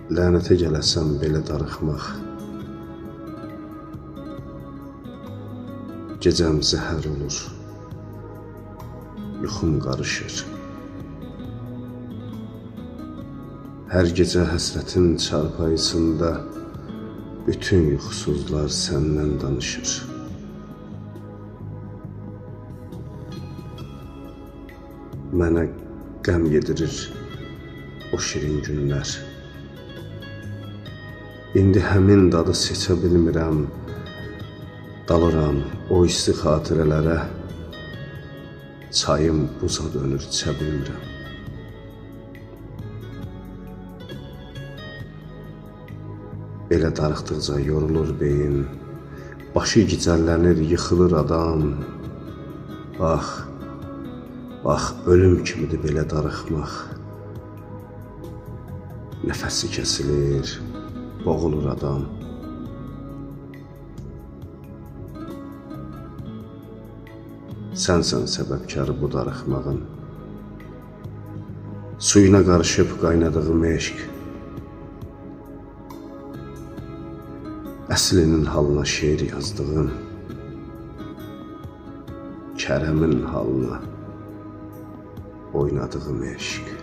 lənətə gələsəm belə darıxmaq. Gecəm zəhər olur, yuxum qarışır. Hər gecə həsrətin çarpayısında bütün yuxusuzlar səndən danışır. Mənə qəm yedirir o şirin günlər. İndi həmin dadı seçə bilmirəm, dalıram o isti xatirələrə, çayım buza dönür, içə bilmirəm. Belə darıxdıqca yorulur beyin, başı gicəllənir, yıxılır adam. Bax, ölüm kimidir belə darıxmaq. Nəfəsi kəsilir, boğulur adam. Sənsən səbəbkarı bu darıxmağın, suyuna qarışıb qaynadığım eşq. Əslinin halına şeir yazdığım, Kərəmin halına oynadığım eşq.